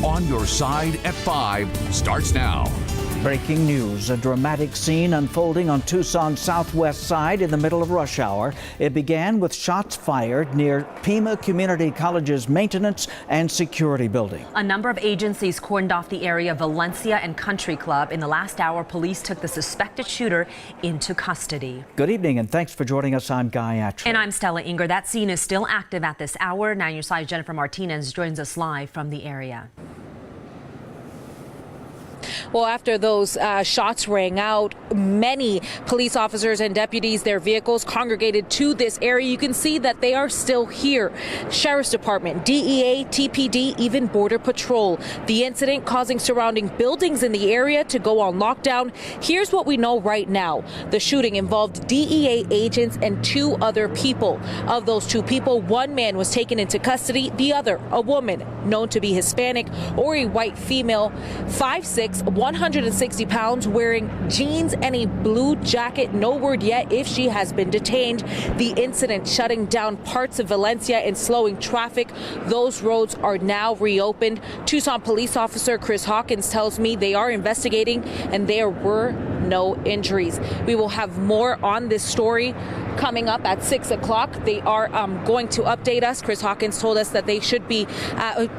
On Your Side at 5 starts now. Breaking news, a dramatic scene unfolding on Tucson's southwest side in the middle of rush hour. It began with shots fired near Pima Community College's maintenance and security building. A number of agencies cordoned off the area of Valencia and Country Club. In the last hour, police took the suspected shooter into custody. Good evening and thanks for joining us. I'm Guy Atcher. And I'm Stella Inger. That scene is still active at this hour. 9 Your Side's Jennifer Martinez joins us live from the area. Well, after those shots rang out, many police officers and deputies, their vehicles congregated to this area. You can see that they are still here. Sheriff's Department, DEA, TPD, even Border Patrol. The incident causing surrounding buildings in the area to go on lockdown. Here's what we know right now. The shooting involved DEA agents and 2 other people. Of those 2 people, one man was taken into custody. The other, a woman known to be Hispanic or a white female, 5'6", 160 pounds, wearing jeans and a blue jacket. No word yet if she has been detained. The incident shutting down parts of Valencia and slowing traffic. Those roads are now reopened. Tucson police officer Chris Hawkins tells me they are investigating and there were no injuries. We will have more on this story coming up at 6 o'clock. They are going to update us. Chris Hawkins told us that they should be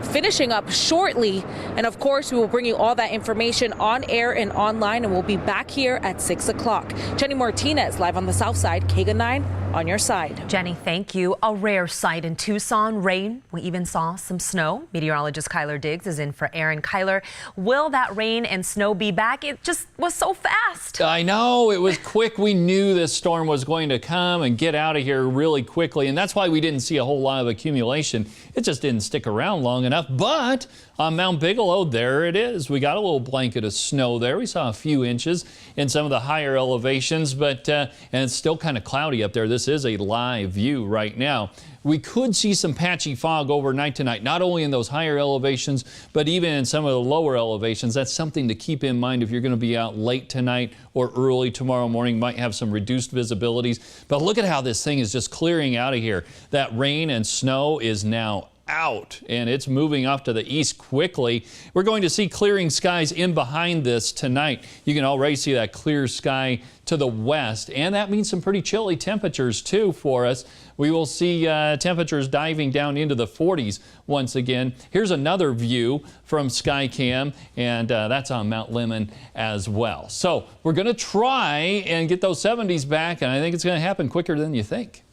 finishing up shortly. And of course, we will bring you all that information on air and online, and we'll be back here at 6 o'clock. Jenny Martinez, live on the south side, KGUN 9 on your side. Jenny, thank you. A rare sight in Tucson, rain. We even saw some snow. Meteorologist Kyler Diggs is in for Aaron. Kyler, will that rain and snow be back? It just was so fast. I know, it was quick. We knew this storm was going to come and get out of here really quickly, and that's why we didn't see a whole lot of accumulation. It just didn't stick around long enough. But on Mount Bigelow, there it is. We got a little blanket of snow there. We saw a few inches in some of the higher elevations, but and it's still kind of cloudy up there. This is a live view right now. We could see some patchy fog overnight tonight, not only in those higher elevations, but even in some of the lower elevations. That's something to keep in mind if you're going to be out late tonight or early tomorrow morning. Might have some reduced visibilities. But look at how this thing is just clearing out of here. That rain and snow is now out, and it's moving off to the east quickly. We're going to see clearing skies in behind this tonight. You can already see that clear sky to the west, and that means some pretty chilly temperatures too for us. We will see temperatures diving down into the 40s once again. Here's another view from Skycam, and that's on Mount Lemmon as well. So we're going to try and get those 70s back, and I think it's going to happen quicker than you think.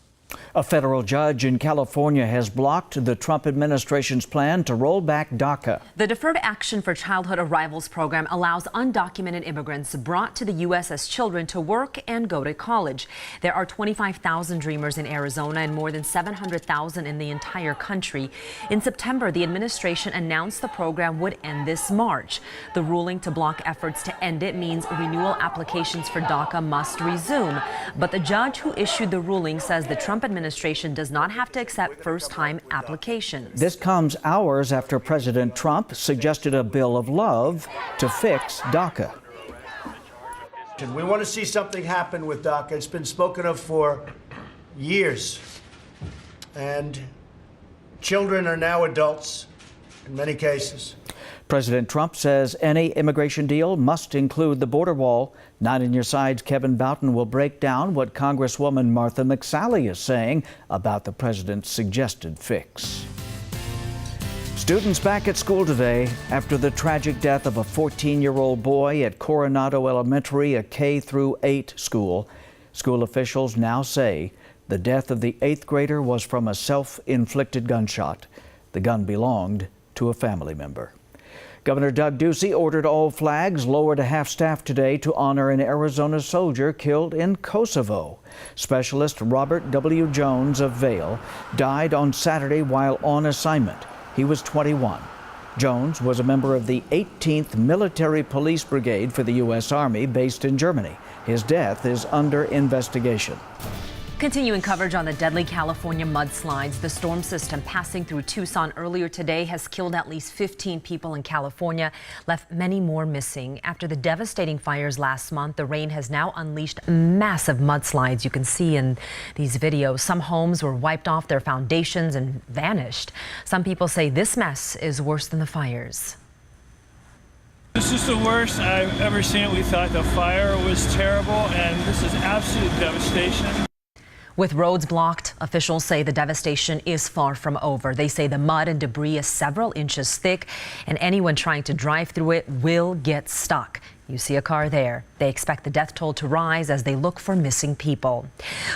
A federal judge in California has blocked the Trump administration's plan to roll back DACA. The Deferred Action for Childhood Arrivals program allows undocumented immigrants brought to the U.S. as children to work and go to college. There are 25,000 Dreamers in Arizona and more than 700,000 in the entire country. In September, the administration announced the program would end this March. The ruling to block efforts to end it means renewal applications for DACA must resume. But the judge who issued the ruling says the Trump administration does not have to accept first-time applications. This comes hours after President Trump suggested a bill of love to fix DACA. We want to see something happen with DACA. It's been spoken of for years. And children are now adults in many cases. President Trump says any immigration deal must include the border wall. 9 on Your Side's Kevin Boughton will break down what Congresswoman Martha McSally is saying about the president's suggested fix. Students back at school today after the tragic death of a 14-year-old boy at Coronado Elementary, a K-8 school. School officials now say the death of the 8th grader was from a self-inflicted gunshot. The gun belonged to a family member. Governor Doug Ducey ordered all flags lowered to half-staff today to honor an Arizona soldier killed in Kosovo. Specialist Robert W. Jones of Vail died on Saturday while on assignment. He was 21. Jones was a member of the 18th Military Police Brigade for the U.S. Army based in Germany. His death is under investigation. Continuing coverage on the deadly California mudslides. The storm system passing through Tucson earlier today has killed at least 15 people in California, left many more missing. After the devastating fires last month, the rain has now unleashed massive mudslides. You can see in these videos, some homes were wiped off their foundations and vanished. Some people say this mess is worse than the fires. This is the worst I've ever seen it. We thought the fire was terrible, and this is absolute devastation. With roads blocked, officials say the devastation is far from over. They say the mud and debris is several inches thick, and anyone trying to drive through it will get stuck. You see a car there. They expect the death toll to rise as they look for missing people.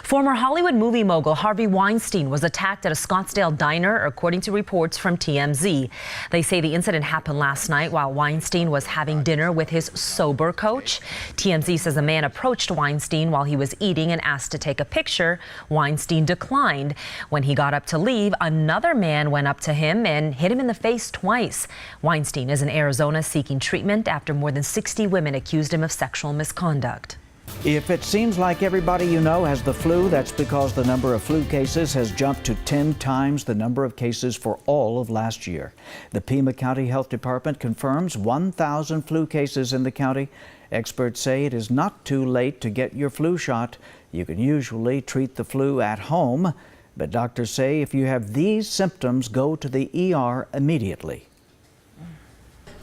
Former Hollywood movie mogul Harvey Weinstein was attacked at a Scottsdale diner, according to reports from TMZ. They say the incident happened last night while Weinstein was having dinner with his sober coach. TMZ says a man approached Weinstein while he was eating and asked to take a picture. Weinstein declined. When he got up to leave, another man went up to him and hit him in the face twice. Weinstein is in Arizona seeking treatment after more than 60 women accused him of sexual misconduct. If it seems like everybody you know has the flu, that's because the number of flu cases has jumped to 10 times the number of cases for all of last year. The Pima County Health Department confirms 1,000 flu cases in the county. Experts say it is not too late to get your flu shot. You can usually treat the flu at home, but doctors say if you have these symptoms, go to the ER immediately.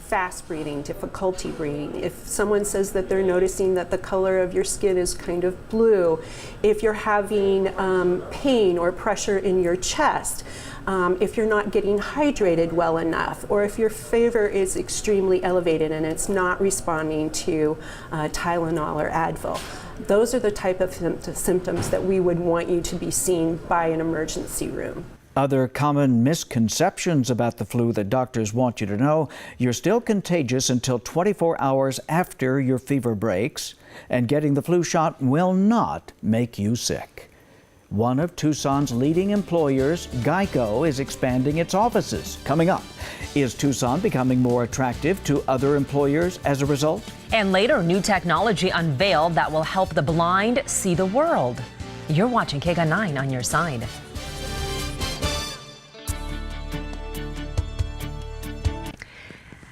Fast breathing, difficulty breathing, if someone says that they're noticing that the color of your skin is kind of blue, if you're having pain or pressure in your chest, if you're not getting hydrated well enough, or if your fever is extremely elevated and it's not responding to Tylenol or Advil. Those are the type of symptoms that we would want you to be seen by an emergency room. Other common misconceptions about the flu that doctors want you to know: you're still contagious until 24 hours after your fever breaks, and getting the flu shot will not make you sick. One of Tucson's leading employers, Geico, is expanding its offices. Coming up, is Tucson becoming more attractive to other employers as a result? And later, new technology unveiled that will help the blind see the world. You're watching KGUN 9 on your side.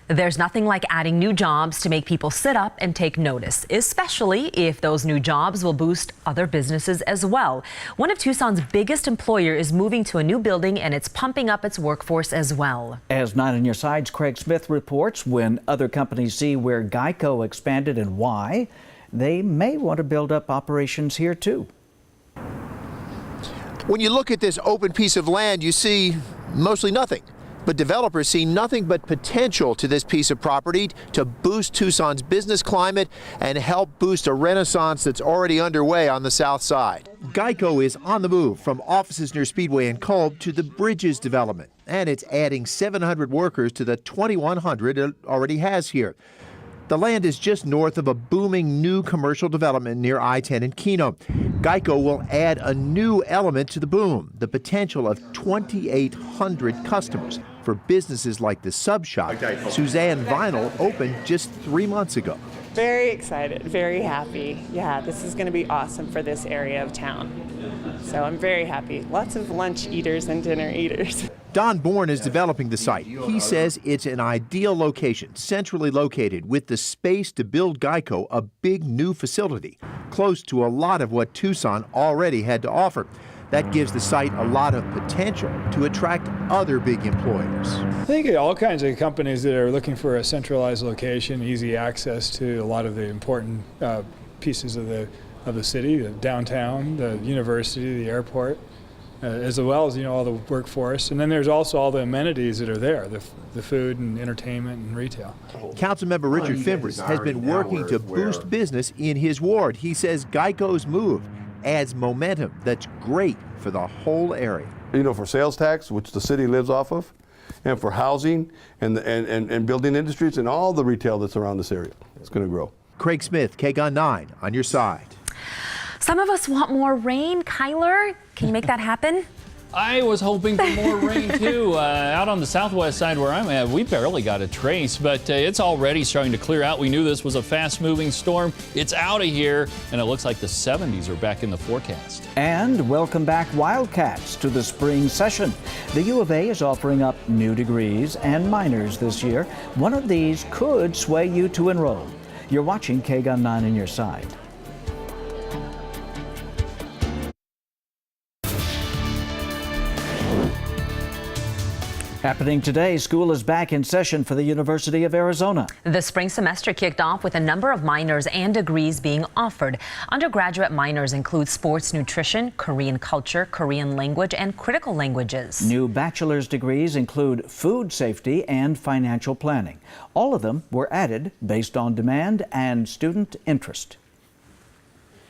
There's nothing like adding new jobs to make people sit up and take notice, especially if those new jobs will boost other businesses as well. One of Tucson's biggest employer is moving to a new building, and it's pumping up its workforce as well. As 9 on Your Side's Craig Smith reports, when other companies see where Geico expanded and why, they may want to build up operations here too. When you look at this open piece of land, you see mostly nothing. But developers see nothing but potential to this piece of property to boost Tucson's business climate and help boost a renaissance that's already underway on the south side. Geico is on the move from offices near Speedway and Culp to the Bridges development, and it's adding 700 workers to the 2,100 it already has here. The land is just north of a booming new commercial development near I-10 in Keno. Geico will add a new element to the boom, the potential of 2,800 customers for businesses like the Sub Shop Suzanne Vinyl opened just 3 months ago. Very excited, very happy. Yeah, this is going to be awesome for this area of town. So I'm very happy. Lots of lunch eaters and dinner eaters. Don Bourne is developing the site. He says it's an ideal location, centrally located, with the space to build Geico a big new facility, close to a lot of what Tucson already had to offer. That gives the site a lot of potential to attract other big employers. I think all kinds of companies that are looking for a centralized location, easy access to a lot of the important pieces of the city, the downtown, the university, the airport, as well as all the workforce. And then there's also all the amenities that are there, the food and entertainment and retail. Councilmember Richard Fimbres has been working to boost business in his ward. He says Geico's move adds momentum that's great for the whole area. For sales tax, which the city lives off of, and for housing and building industries and all the retail that's around this area. It's going to grow. Craig Smith, KGUN 9 on your side. Some of us want more rain. Kyler, can you make that happen? I was hoping for more rain too. Out on the southwest side where I'm at, we barely got a trace, but it's already starting to clear out. We knew this was a fast-moving storm. It's out of here, and it looks like the 70s are back in the forecast. And welcome back, Wildcats, to the spring session. The U of A is offering up new degrees and minors this year. One of these could sway you to enroll. You're watching KGUN 9 on your side. Happening today, school is back in session for the University of Arizona. The spring semester kicked off with a number of minors and degrees being offered. Undergraduate minors include sports nutrition, Korean culture, Korean language, and critical languages. New bachelor's degrees include food safety and financial planning. All of them were added based on demand and student interest.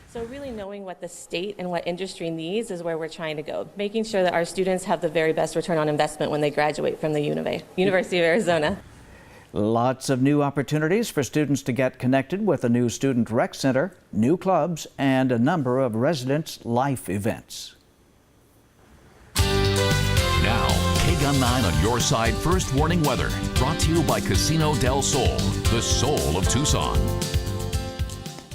So really knowing what the state and what industry needs is where we're trying to go, making sure that our students have the very best return on investment when they graduate from the University of Arizona. Lots of new opportunities for students to get connected with a new student rec center, new clubs, and a number of residents' life events. Now, KGUN 9 on your side first warning weather, brought to you by Casino del Sol, the soul of Tucson.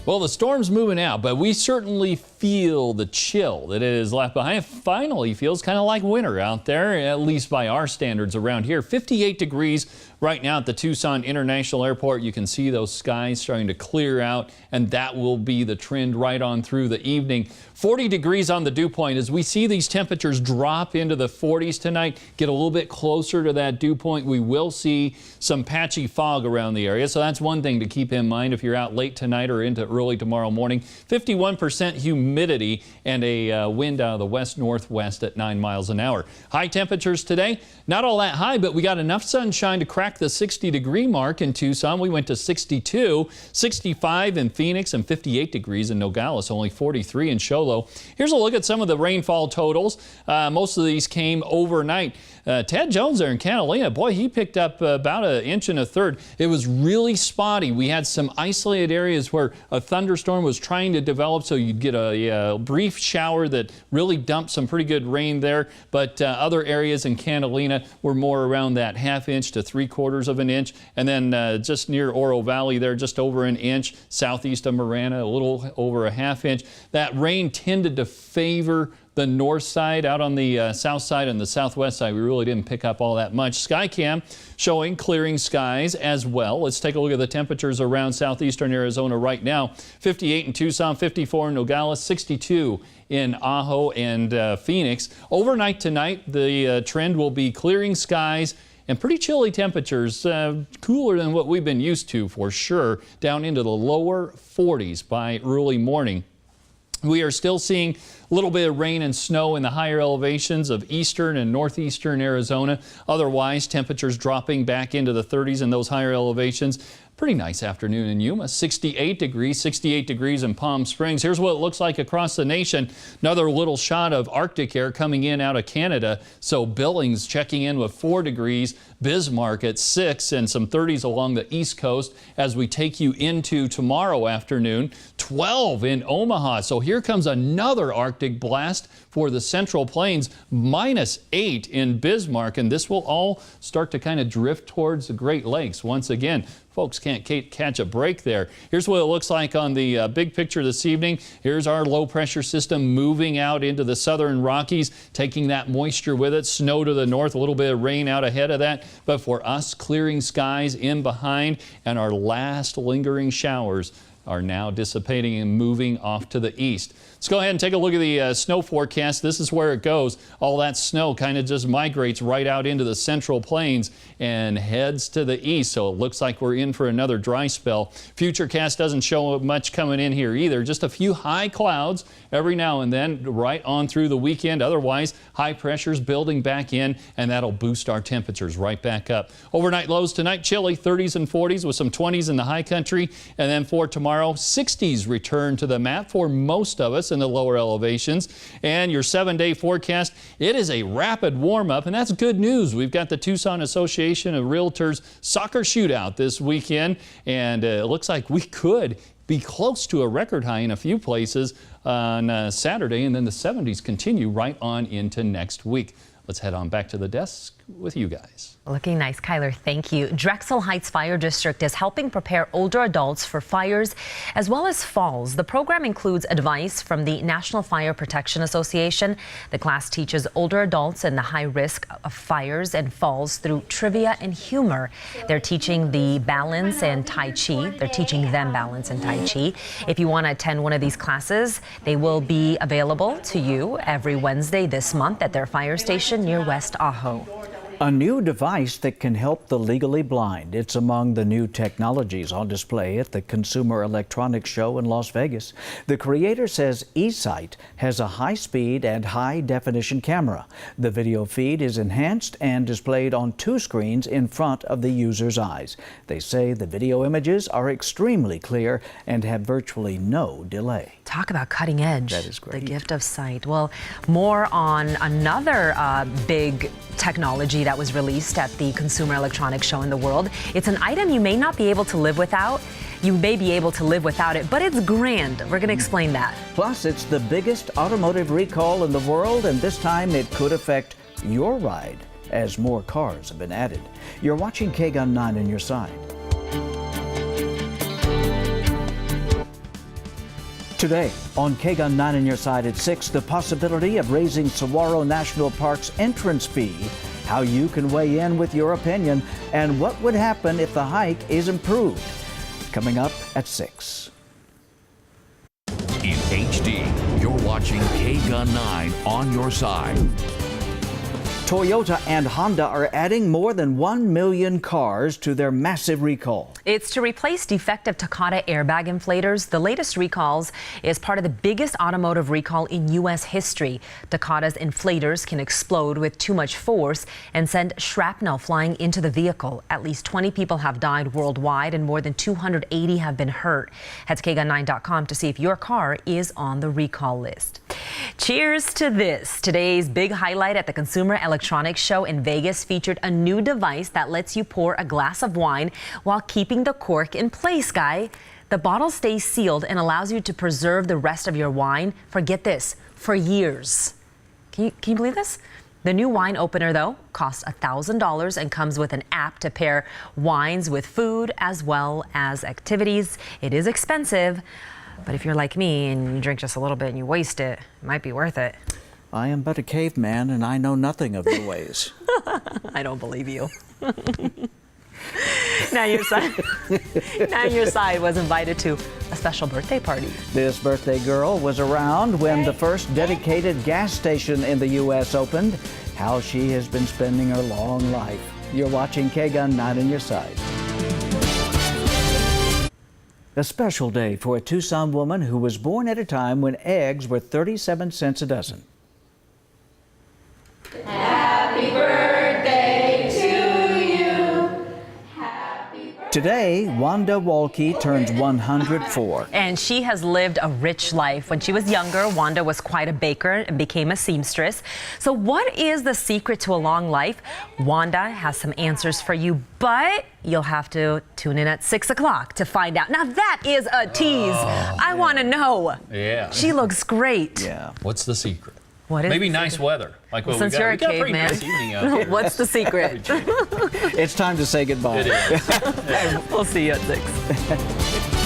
Well, the storm's moving out, but we certainly feel the chill that it has left behind. It finally feels kind of like winter out there, at least by our standards around here. 58 degrees right now at the Tucson International Airport. You can see those skies starting to clear out, and that will be the trend right on through the evening. 40 degrees on the dew point. As we see these temperatures drop into the 40s tonight, get a little bit closer to that dew point, we will see some patchy fog around the area. So that's one thing to keep in mind if you're out late tonight or into early tomorrow morning. 51% humidity and a wind out of the west-northwest at 9 miles an hour. High temperatures today, not all that high, but we got enough sunshine to crack the 60-degree mark in Tucson. We went to 62, 65 in Phoenix, and 58 degrees in Nogales, only 43 in Show Low. Here's a look at some of the rainfall totals. Most of these came overnight. Ted Jones there in Catalina, boy, he picked up about 1 1/3 inches. It was really spotty. We had some isolated areas where a thunderstorm was trying to develop, so you'd get a brief shower that really dumped some pretty good rain there. But other areas in Catalina were more around that 1/2 inch to 3/4 of an inch. And then just near Oro Valley there, just over an inch. Southeast of Marana, a little over a 1/2 inch. That rain tended to favor the north side. Out on the south side and the southwest side, we really didn't pick up all that much. Skycam showing clearing skies as well. Let's take a look at the temperatures around southeastern Arizona right now. 58 in Tucson, 54 in Nogales, 62 in Ajo and Phoenix. Overnight tonight, the trend will be clearing skies and pretty chilly temperatures, cooler than what we've been used to for sure, down into the lower 40s by early morning. We are still seeing a little bit of rain and snow in the higher elevations of eastern and northeastern Arizona. Otherwise, temperatures dropping back into the 30s in those higher elevations. Pretty nice afternoon in Yuma, 68 degrees in Palm Springs. Here's what it looks like across the nation. Another little shot of Arctic air coming in out of Canada. So Billings checking in with 4 degrees, Bismarck at 6, and some 30s along the East Coast as we take you into tomorrow afternoon. 12 in Omaha. So here comes another Arctic blast for the Central Plains, -8 in Bismarck, and this will all start to kind of drift towards the Great Lakes once again. Folks can't catch a break there. Here's what it looks like on the big picture this evening. Here's our low pressure system moving out into the southern Rockies, taking that moisture with it. Snow to the north, a little bit of rain out ahead of that. But for us, clearing skies in behind, and our last lingering showers are now dissipating and moving off to the east. Let's go ahead and take a look at the snow forecast. This is where it goes. All that snow kind of just migrates right out into the Central Plains and heads to the east. So it looks like we're in for another dry spell. Futurecast doesn't show much coming in here either. Just a few high clouds every now and then right on through the weekend. Otherwise, high pressures building back in, and that'll boost our temperatures right back up. Overnight lows tonight, chilly 30s and 40s with some 20s in the high country. And then for tomorrow, 60s return to the map for most of us in the lower elevations. And your 7-day forecast, it is a rapid warm-up, and that's good news. We've got the Tucson Association of Realtors soccer shootout this weekend, and it looks like we could be close to a record high in a few places on Saturday, and then the 70s continue right on into next week. Let's head on back to the desk with you guys. Looking nice, Kyler. Thank you. Drexel Heights Fire District is helping prepare older adults for fires as well as falls. The program includes advice from the National Fire Protection Association. The class teaches older adults in the high risk of fires and falls through trivia and humor. They're teaching the balance and Tai Chi. They're teaching them balance and Tai Chi. If you want to attend one of these classes, they will be available to you every Wednesday this month at their fire station near West Ajo. A new device that can help the legally blind. It's among the new technologies on display at the Consumer Electronics Show in Las Vegas. The creator says eSight has a high-speed and high-definition camera. The video feed is enhanced and displayed on 2 screens in front of the user's eyes. They say the video images are extremely clear and have virtually no delay. Talk about cutting edge. That is great. The gift of sight. Well, more on another big technology that was released at the Consumer Electronics Show in the world. It's an item you may not be able to live without. You may be able to live without it, but it's grand. We're going to explain that. Plus, it's the biggest automotive recall in the world, and this time it could affect your ride as more cars have been added. You're watching KGUN 9 on your side. Today on KGUN 9 on your side at 6, the possibility of raising Saguaro National Park's entrance fee, how you can weigh in with your opinion, and what would happen if the hike is improved. Coming up at 6. In HD, you're watching KGUN 9 on your side. Toyota and Honda are adding more than 1 million cars to their massive recall. It's to replace defective Takata airbag inflators. The latest recalls is part of the biggest automotive recall in U.S. history. Takata's inflators can explode with too much force and send shrapnel flying into the vehicle. At least 20 people have died worldwide and more than 280 have been hurt. Head to KGUN9.com to see if your car is on the recall list. Cheers to this. Today's big highlight at the Consumer Electronics Show in Vegas featured a new device that lets you pour a glass of wine while keeping the cork in place, Guy. The bottle stays sealed and allows you to preserve the rest of your wine, forget this, for years. Can you believe this? The new wine opener, though, costs $1,000 and comes with an app to pair wines with food as well as activities. It is expensive, but if you're like me and you drink just a little bit and you waste it, it might be worth it. I am but a caveman and I know nothing of your ways. I don't believe you. Now your side was invited to a special birthday party. This birthday girl was around when the first dedicated gas station in the U.S. opened. How she has been spending her long life. You're watching KGUN 9 on your side. A special day for a Tucson woman who was born at a time when eggs were 37 cents a dozen. Happy birthday to you. Today, Wanda Walke turns 104. And she has lived a rich life. When she was younger, Wanda was quite a baker and became a seamstress. So what is the secret to a long life? Wanda has some answers for you, but you'll have to tune in at 6 o'clock to find out. Now that is a tease. I want to know. Yeah. She looks great. Yeah. What's the secret? What is Maybe the nice secret? weather. Like what Since we got. you're a We got a pretty caveman. nice evening out here. What's the secret? It's time to say goodbye. It is. We'll see you at 6.